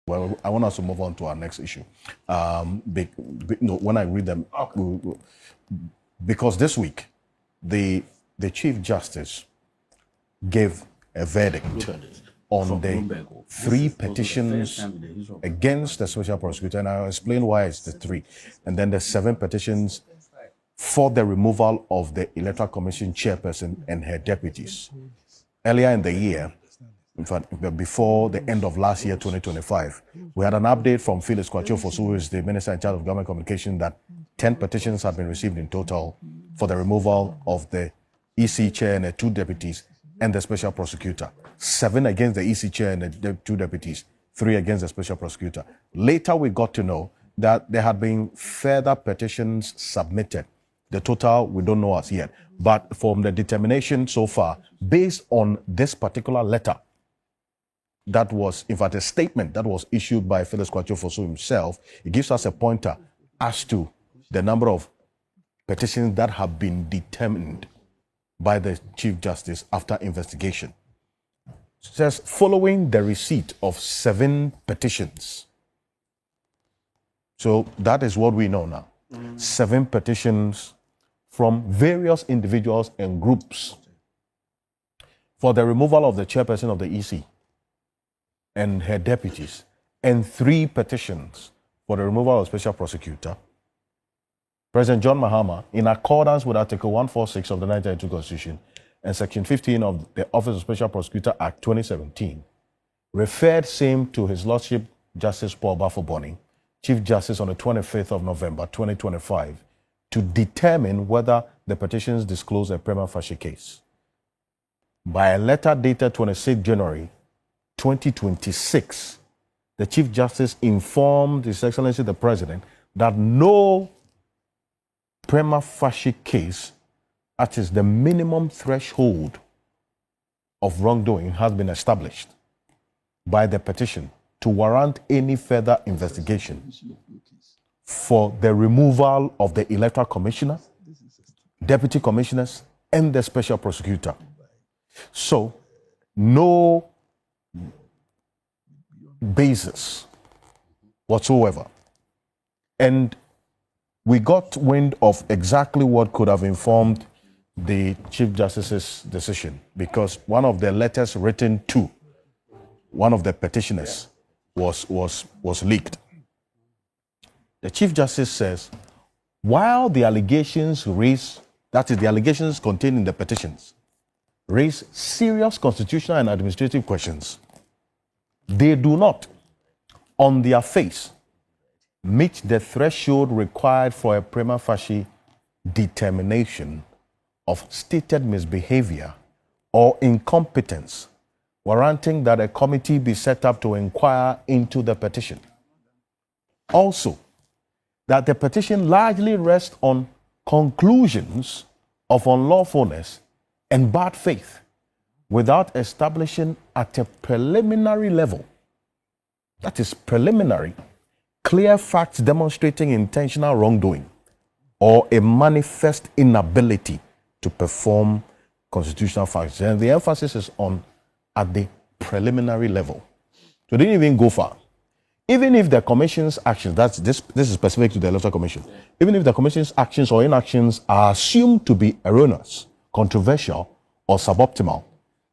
Well, I want us to move on to our next issue. When I read them, because this week, the Chief Justice gave a verdict on the 3 petitions against the special prosecutor, and I'll explain why it's the 3. And then the 7 petitions for the removal of the Electoral Commission chairperson and her deputies. Earlier in the year, in fact, before the end of last year, 2025, we had an update from Felix Kwatio-Fosu, who is the Minister in charge of Government Communication, that 10 petitions had been received in total for the removal of the EC chair and the 2 deputies and the special prosecutor. 7 against the EC chair and the 2 deputies, 3 against the special prosecutor. Later, we got to know that there had been further petitions submitted. The total, we don't know as yet. But from the determination so far, based on this particular letter, that was, in fact, a statement that was issued by Felix Kwatio-Fosu himself, it gives us a pointer as to the number of petitions that have been determined by the Chief Justice after investigation. It says, following the receipt of 7 petitions. So that is what we know now. 7 petitions from various individuals and groups for the removal of the chairperson of the EC and her deputies, and 3 petitions for the removal of special prosecutor. President John Mahama, in accordance with Article 146 of the 1992 Constitution and Section 15 of the Office of Special Prosecutor Act 2017, referred same to His Lordship Justice Paul Bafo-Bonny, Chief Justice, on the 25th of November 2025, to determine whether the petitions disclose a prima facie case. By a letter dated 26 January 2026, the Chief Justice informed His Excellency the President that no prima facie case, that is the minimum threshold of wrongdoing, has been established by the petition to warrant any further investigation for the removal of the Electoral Commissioner, Deputy Commissioners, and the Special Prosecutor. So, no basis whatsoever. And we got wind of exactly what could have informed the Chief Justice's decision, because one of the letters written to one of the petitioners was leaked. The Chief Justice says, while the allegations raise, that is the allegations contained in the petitions, raise serious constitutional and administrative questions, they do not, on their face, meet the threshold required for a prima facie determination of stated misbehavior or incompetence, warranting that a committee be set up to inquire into the petition. Also, that the petition largely rests on conclusions of unlawfulness and bad faith without establishing at a preliminary level, that is preliminary, clear facts demonstrating intentional wrongdoing or a manifest inability to perform constitutional functions. And the emphasis is on at the preliminary level. So they didn't even go far. Even if the Commission's actions, this is specific to the Electoral Commission, even if the Commission's actions or inactions are assumed to be erroneous, controversial, or suboptimal,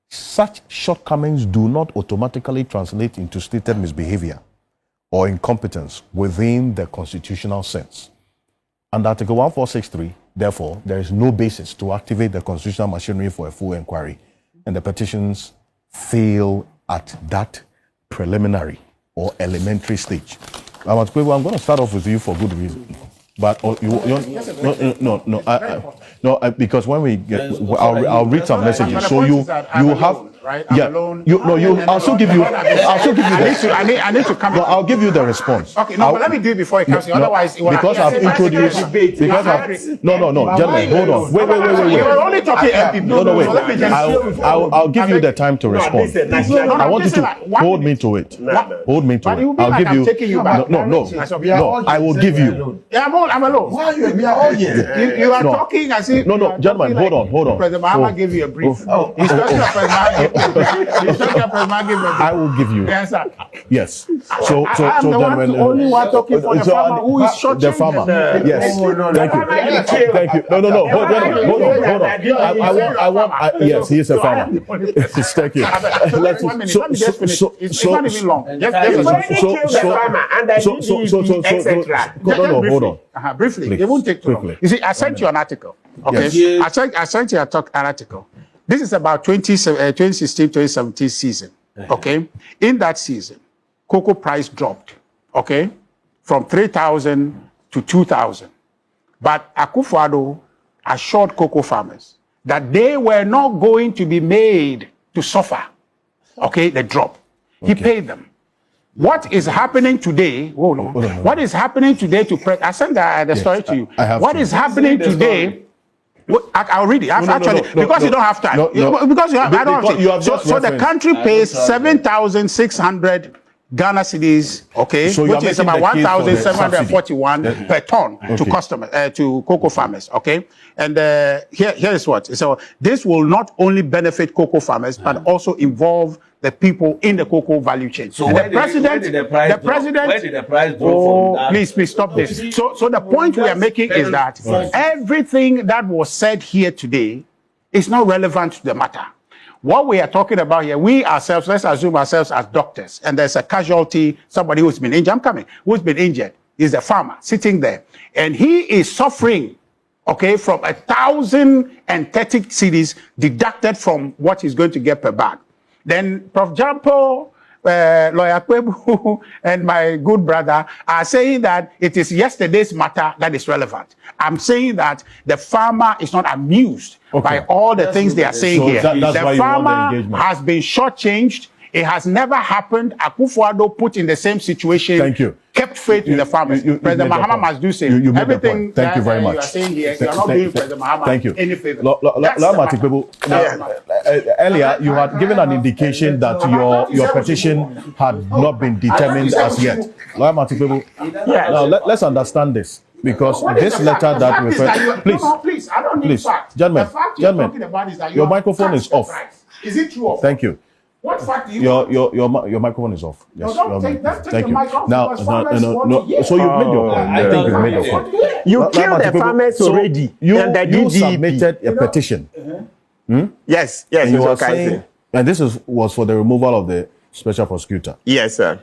such shortcomings do not automatically translate into stated misbehavior or incompetence within the constitutional sense. Under Article 1463, therefore, there is no basis to activate the constitutional machinery for a full inquiry, and the petitions fail at that preliminary or elementary stage. I'm going to start off with you for good reason. But because when we get, I'll read some messages. So you have, right? Yeah. I'll still give you. I need to come. No, I'll give you the response. Okay. No, but let me do it before it comes. Otherwise, because I've introduced. Because I've no, gentlemen, hold on. Wait. You're only talking MPP. No, wait. I'll give you the time to respond. I want you to hold me to it. Hold me to it. I'll give you. No. I will give you. I'm alone. Why are you? We are all here. You are talking as if. No, gentlemen, hold on. President Mahama gave you a brief. I will give you. Yes, sir. Yes. So I'm the only one talking for the farmer who is short. The farmer. Yes. Thank you. Thank you. No. Hold on. Yes, he is a farmer. Thank you. Let me just finish. It's not even long. Hold on. Briefly. Please. It won't take too long. Quickly. You see, I sent you an article. Okay. Yes. I sent you an article. This is about 2016-2017 season. Okay. In that season, cocoa price dropped. Okay, from 3,000 to 2,000. But Akufo-Addo assured cocoa farmers that they were not going to be made to suffer. Okay, the drop. He paid them. What is happening today? What is happening today to I sent the story to you. What is happening today? I'll read it. Because you don't have time. Because I don't have time. So the country pays 7,600 Ghana cedis, okay, so which is about 1,741 per ton to customers, to cocoa farmers, okay. And here is what. So this will not only benefit cocoa farmers, but also involve the people in the cocoa value chain. So the president, where did the price drop from that? Please stop this. So the point we are making is that everything that was said here today is not relevant to the matter. What we are talking about here, we ourselves, let's assume ourselves as doctors, and there's a casualty, somebody who's been injured, who's been injured, is a farmer sitting there, and he is suffering, okay, from 1,030 cedis deducted from what he's going to get per bag. Then Prof. Jampo, Lawyer Kpebu, and my good brother are saying that it is yesterday's matter that is relevant. I'm saying that the farmer is not amused by all the things they are saying here. The farmer has been shortchanged. It has never happened. Akufo-Addo put in the same situation. Thank you. Kept faith with the farmers. President Mahama must do so. Everything Thank you very much. You are saying here, you are not doing President Mahama any favor. Earlier, you had given an indication that your petition had not been determined as yet. Lawyer Kpebu, now let's understand this. Because this letter that please, I don't need facts. Gentlemen, your microphone is off. Is it true? Thank you. What fact do you your microphone is off. Yes. No, take thank the you. mic off. Now, no. So you made your point. I think you made your point. You killed the farmers already. You submitted a petition. Yes. And you were saying, and this was for the removal of the special prosecutor. Yes, sir.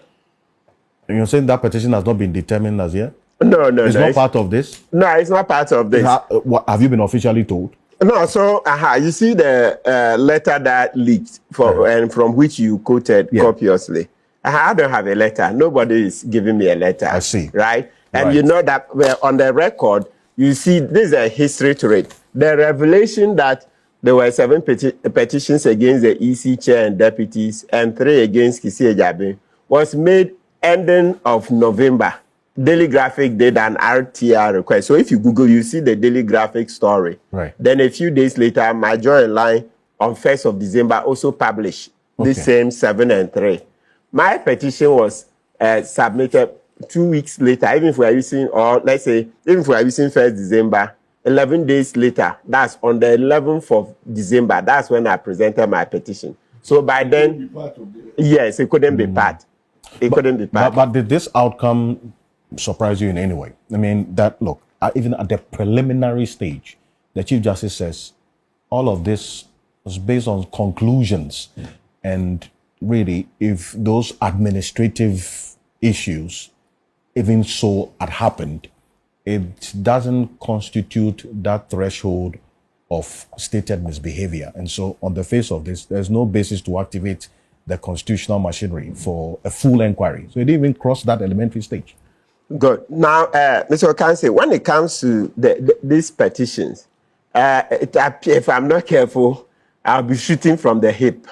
And you're saying that petition has not been determined as yet? No. It's not part of this? No, it's not part of this. Have you been officially told? No, so you see the letter that leaked and from which you quoted copiously. I don't have a letter. Nobody is giving me a letter. I see. Right? And you know that on the record, you see there's a history to it. The revelation that there were 7 petitions against the EC chair and deputies and 3 against Kisi Ejabi was made ending of November. Daily Graphic did an RTR request. So if you Google, you see the Daily Graphic story. Right. Then a few days later, my joint line on 1st of December also published the same 7 and 3. My petition was submitted 2 weeks later, even if we are using, or let's say, even if we are using 1st December, 11 days later, that's on the 11th of December, that's when I presented my petition. So by then, yes, it couldn't be part. It couldn't be part. But did this outcome surprise you in any way? I mean, look, even at the preliminary stage, the Chief Justice says all of this was based on conclusions. And really, if those administrative issues, even so, had happened, it doesn't constitute that threshold of stated misbehavior. And so on the face of this, there's no basis to activate the constitutional machinery for a full inquiry. So it didn't even cross that elementary stage. Good. Now, Mr. Okanse, when it comes to these petitions, if I'm not careful, I'll be shooting from the hip.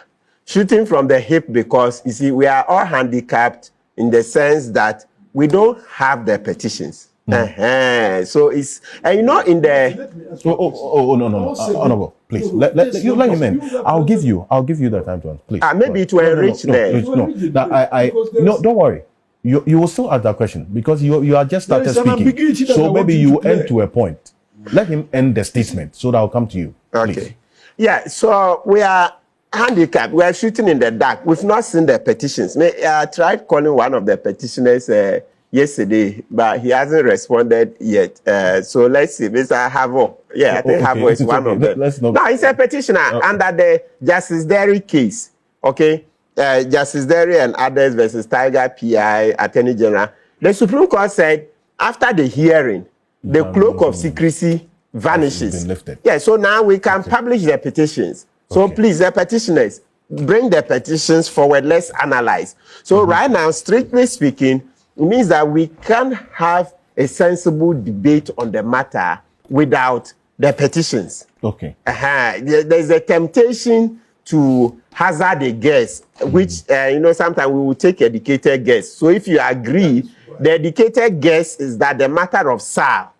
Shooting from the hip because, you see, we are all handicapped in the sense that we don't have the petitions. So it's, and you know, in the... No. Honorable, please. Let him in. I'll give you the time to answer, please. Maybe it will enrich them. No, don't worry. You will still ask that question because you are just started speaking. So maybe you end to a point. Let him end the statement so that I'll come to you. Okay. Please. Yeah, so we are handicap. We are shooting in the dark. We've not seen the petitions. I tried calling one of the petitioners yesterday, but he hasn't responded yet. So let's see, Mr. Havo. Yeah, I think Havo is one of them. No, he's a petitioner under the Justice Derry case. Okay, Justice Derry and others versus Tiger PI Attorney General. The Supreme Court said after the hearing, the cloak of secrecy vanishes. Yeah, so now we can publish the petitions. So please, the petitioners, bring the petitions forward. Let's analyze. So right now, strictly speaking, it means that we can have a sensible debate on the matter without the petitions. Okay. There's a temptation to hazard a guess, which, sometimes we will take educated guess. So if you agree, the educated guess is that the matter of SAL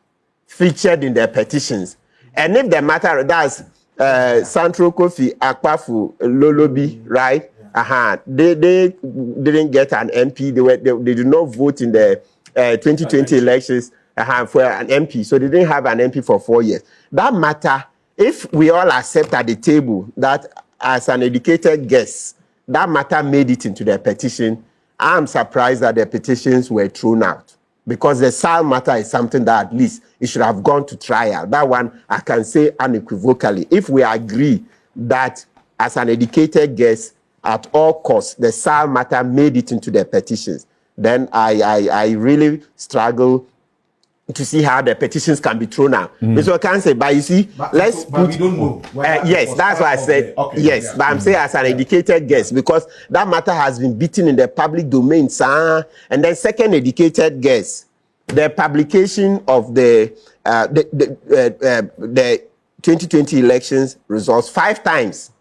featured in the petitions. And if the matter, that's Santro Kofi Akpafu Lolobi, right? They didn't get an MP. They did not vote in the 2020 elections for an MP. So they didn't have an MP for 4 years. That matter, if we all accept at the table that as an educated guess, that matter made it into the petition, I'm surprised that the petitions were thrown out. Because the SAL matter is something that at least it should have gone to trial. That one I can say unequivocally. If we agree that as an educated guess, at all costs, the SAL matter made it into the petitions, then I really struggle to see how the petitions can be thrown out. So I can't say, but you see, but we don't know. Yes, that's why I said yes. But I'm saying as an educated guess, because that matter has been beaten in the public domain, sir. And then second educated guess, the publication of the 2020 elections results 5 times.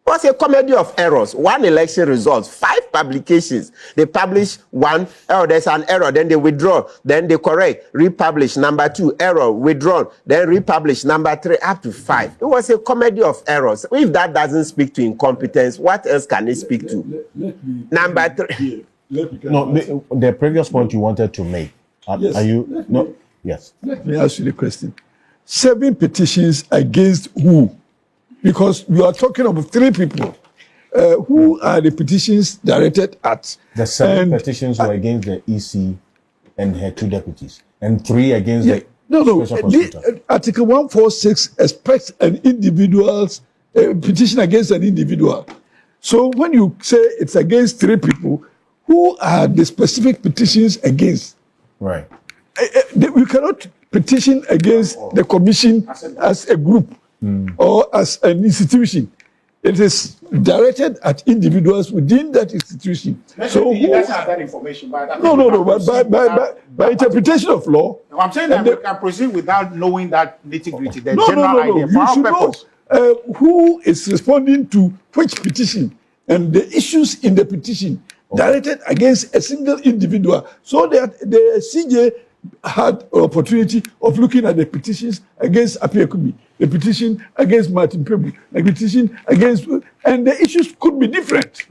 It was a comedy of errors. 1 election results, 5 publications. They publish 1, there's an error, then they withdraw, then they correct, republish. Number 2, error, withdrawn, then republish. Number 3, up to 5. It was a comedy of errors. If that doesn't speak to incompetence, what else can it speak to? Number 3. No, the previous point you wanted to make. Yes. Are you? No. Yes. Let me ask you the question. 7 petitions against who? Because we are talking about 3 people. Who are the petitions directed at? The 7 petitions were against the EC and her 2 deputies, and 3 against the special prosecutor. Article 146 expects an individual's petition against an individual. So when you say it's against 3 people, who are the specific petitions against? Right. We cannot petition against the commission as a group or as an institution. It is directed at individuals within that institution. So who doesn't have that information? But by interpretation of law. No, I'm saying that we can proceed without knowing that nitty-gritty. The No. general idea. For You our should purpose. know who is responding to which petition and the issues in the petition directed against a single individual, so that the CJ had an opportunity of looking at the petitions against Kpebu, the petition against Martin Kpebu, the petition against, and the issues could be different.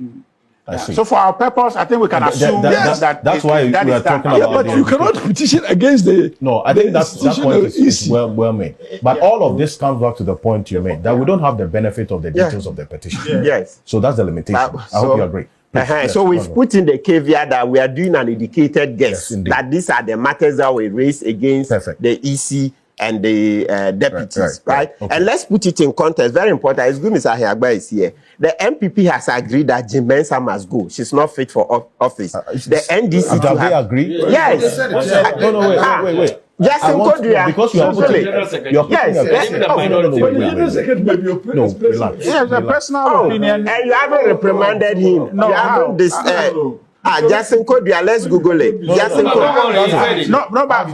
I see. So for our purpose, I think we can assume that's why we are talking about. Yeah, but you cannot petition against the. No, I think that point is well made. But all of this comes back to the point you made, that we don't have the benefit of the details of the petition. Yes. So that's the limitation. I hope you agree. So we've put in the caveat that we are doing an educated guess, that these are the matters that we raise against the EC and the deputies, right? Okay. And let's put it in context. Very important. It's good Mr. Ahiagba is here. The MPP has agreed that Jim Mensah must go. She's not fit for office. The NDC have they agreed? Yes. No, wait. Justin Kodria. Because you are putting Yes, a personal opinion. And you haven't reprimanded him. No, you haven't Justin Kodria, let's Google it. Justin Kodria. No, but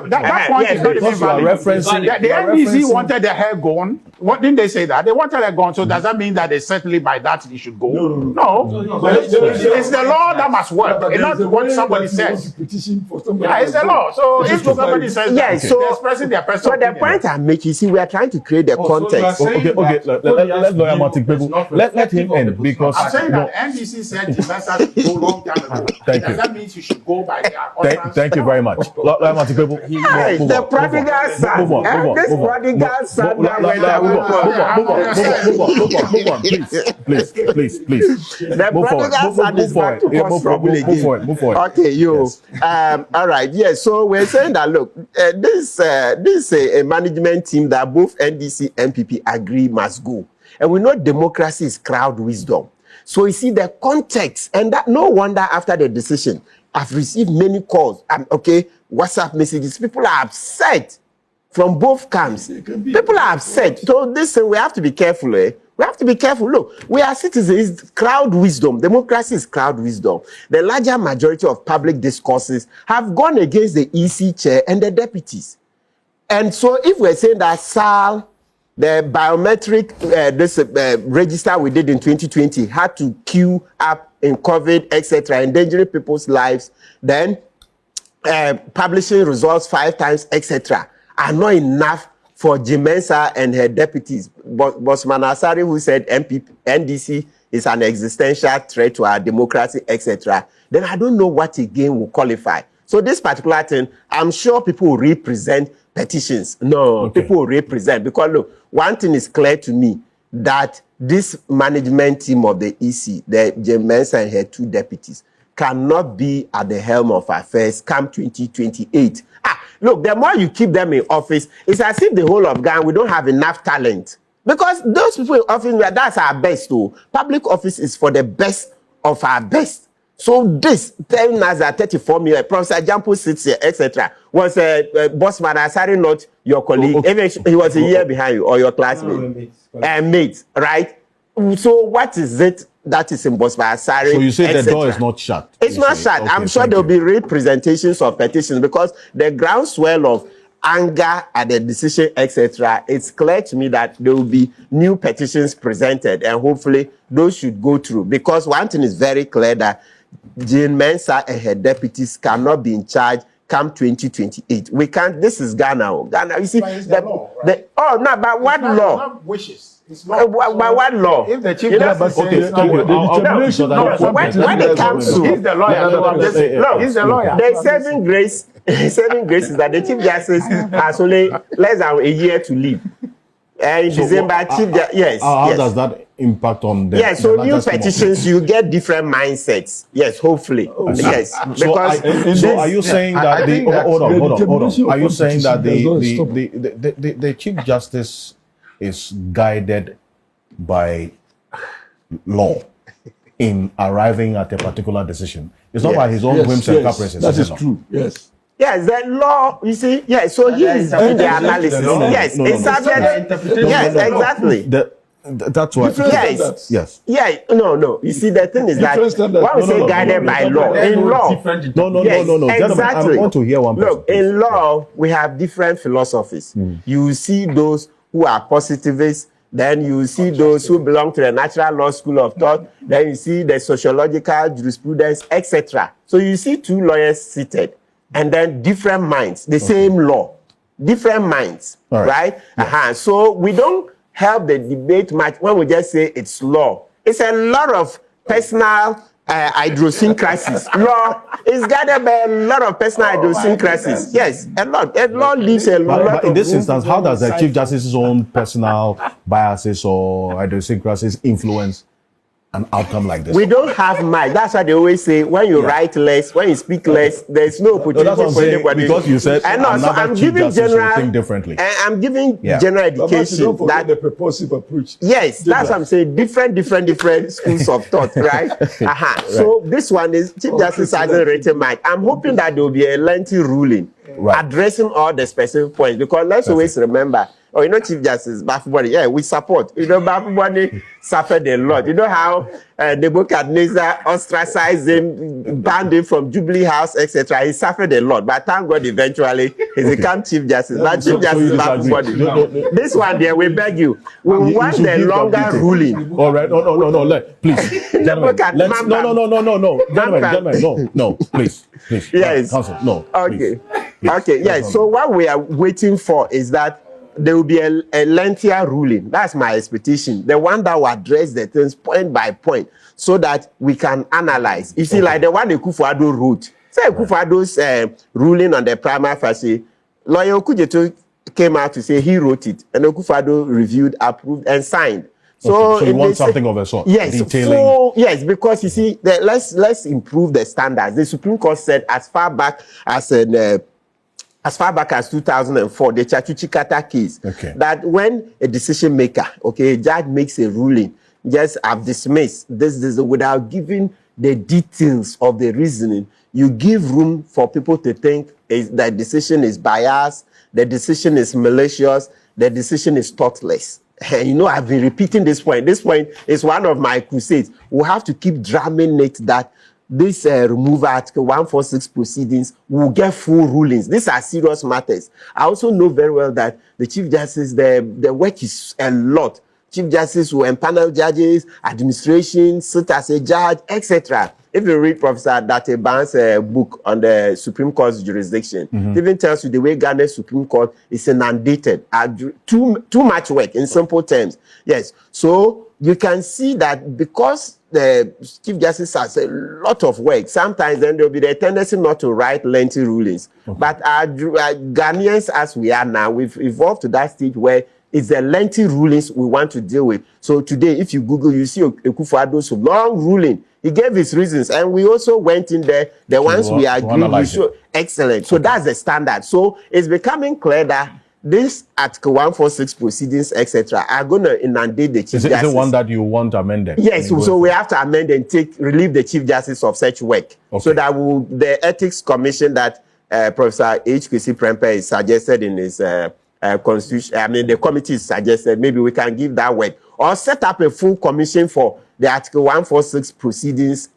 that point is not even valid. The NDC wanted their hair gone. What didn't they say that? They wanted her gone. So does that mean that they certainly by that they should go? No. It's the law that must work. It's not what somebody says. It's the law. So if somebody says that, they're expressing their personal opinion. So the point I'm making, see, we are trying to create the context. Okay. Let lawyer Martin Kpebu. Let him end, because I'm saying that NDC said Jim Mensah should go long time ago. Thank you. That means you should go by their utterance. Thank you very much. Lawyer Martin Kpebu. The prodigal son. This prodigal son that went away. Move on, please. The Move prodigal son is back to cause trouble again. Move forward. Okay, you. Yes. All right. Yes. So we're saying that look, this is a management team that both NDC and NPP agree must go, and we know democracy is crowd wisdom. So you see the context, and that no wonder after the decision, I've received many calls. WhatsApp messages. People are upset from both camps. People are upset. So this we have to be careful. We have to be careful. Look, we are citizens. It's crowd wisdom. Democracy is crowd wisdom. The larger majority of public discourses have gone against the EC chair and the deputies. And so if we're saying that SAL, the biometric register we did in 2020 had to queue up in COVID, etc., endangering people's lives, then publishing results 5 times, etc., are not enough for Jimensa and her deputies. Bosman Asari, who said NDC is an existential threat to our democracy, etc., then I don't know what again will qualify. So this particular thing, I'm sure people will represent petitions. No, people will represent. Because look, one thing is clear to me, that this management team of the EC, the Jimensa and her 2 deputies, cannot be at the helm of affairs come 2028. Look, the more you keep them in office, it's as if the whole of Ghana, we don't have enough talent. Because those people in office, that's our best too. Public office is for the best of our best. So this, telling us that 34 million, Professor Jampo sits here, etc., was Bosman Asari not your colleague? Even he was a year behind you, or your classmate. Mates, right? So what is it that is in Bosman Asari? So you say the door is not shut? It's not shut. Okay, I'm sure there will be representations of petitions, because the groundswell of anger at the decision, etc., it's clear to me that there will be new petitions presented, and hopefully those should go through. Because one thing is very clear, that Jane Mensah and her deputies cannot be in charge come 2028. We can't. This is Ghana. Ghana, you see. The law, right? But what law? Not wishes. It's not. By what law? If the chief justice says it's not when it comes to, he's the lawyer. He's the lawyer. The saving grace is that the chief justice has only less than a year to leave. In December, how does that impact on the? Yes, so new petitions, you get different mindsets. Yes, hopefully. Yes, because so are you saying that hold on? Are you saying that the chief justice is guided by law in arriving at a particular decision? It's not by his own whims and caprices. That is true. Yes. Yes, the law, you see, yes, so he is doing the analysis. Yes, it's subject. Yes, exactly. That's why. Yes. Yeah, no. You see, the thing is that when we say guided by law, in law. No. Exactly. I want to hear one person. Look, in law, we have different philosophies. You see those who are positivists, then you see those who belong to the natural law school of thought, then you see the sociological jurisprudence, etc. So you see 2 lawyers seated, and then different minds, the same law, different minds, right? So we don't help the debate much when we just say it's law. It's a lot of personal idiosyncrasies. Law is guided by a lot of personal idiosyncrasies. Yes, a lot. A law leaves a lot. But in this instance, how does the Chief Justice's own personal biases or idiosyncrasies influence an outcome like this? We don't have much. That's why they always say, when you write less, when you speak less, there's no opportunity for anybody. Because you said I'm giving general, think differently. I'm giving general education. That the purposive approach. Yes, that's what I'm saying. Different schools of thought, right? So this one is Chief Justice hasn't written much. I'm hoping that there will be a lengthy ruling addressing all the specific points, because let's always remember. Chief Justice Bafubwani, we support. Bafubwani suffered a lot. You know how Nebuchadnezzar ostracized him, banned him from Jubilee House, etc. He suffered a lot, but thank God eventually he became Chief Justice. But Chief Justice Bafubwani. This one there, we beg you, we want the longer ruling. All right, no, please. Gentlemen, no, please. Yes. Counsel, no. Okay. Please. Okay, yes. So what we are waiting for is that there will be a lengthier ruling. That's my expectation. The one that will address the things point by point, so that we can analyze. You see, like the one the Kufuor wrote. Say Kufuor's ruling on the prima facie, lawyer Okujeto came out to say he wrote it, and Akufo-Addo reviewed, approved, and signed. So, so you want something of a sort? Yes, detailing. yes, because you see, let's improve the standards. The Supreme Court said as far back as 2004, the Chachuchikata case, that when a decision maker, a judge makes a ruling, just have dismissed this without giving the details of the reasoning, you give room for people to think that decision is biased, the decision is malicious, the decision is thoughtless. And I've been repeating this point. This point is one of my crusades. We have to keep drumming it that this removal Article 146 proceedings will get full rulings. These are serious matters. I also know very well that the Chief Justice, the work is a lot. Chief Justice will empanel judges, administration, sit as a judge, etc. If you read Professor Dateban's book on the Supreme Court's jurisdiction, it even tells you the way Ghana's Supreme Court is inundated. Too much work, in simple terms. Yes. So you can see that because the Chief Justice has a lot of work, sometimes then there will be the tendency not to write lengthy rulings. But our Ghanaians, as we are now, we've evolved to that stage where it's the lengthy rulings we want to deal with. So today, if you Google, you see Akufo-Addo's long ruling. He gave his reasons, and we also went in there. The ones we agreed, we show excellent. So that's the standard. So it's becoming clear that this Article 146 proceedings, etc., are going to inundate the Chief Justice. Is it the one that you want amended? Yes. So we have to amend and relieve the Chief Justice of such work, so that the Ethics Commission that Professor H. Kwesi Prempeh is suggested in his constitution. I mean, the committee suggested maybe we can give that work, or set up a full commission for the Article 146 proceedings,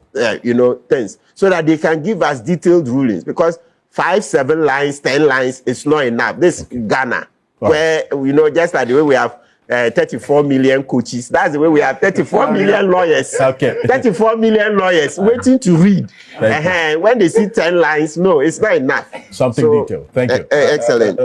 things, so that they can give us detailed rulings. Because 5, 7 lines, 10 lines is not enough. This Ghana, where just like the way we have 34 million coaches, that's the way we have 34 million lawyers. 34 million lawyers waiting to read. When they see 10 lines, no, it's not enough. Something detailed. Thank you. Excellent.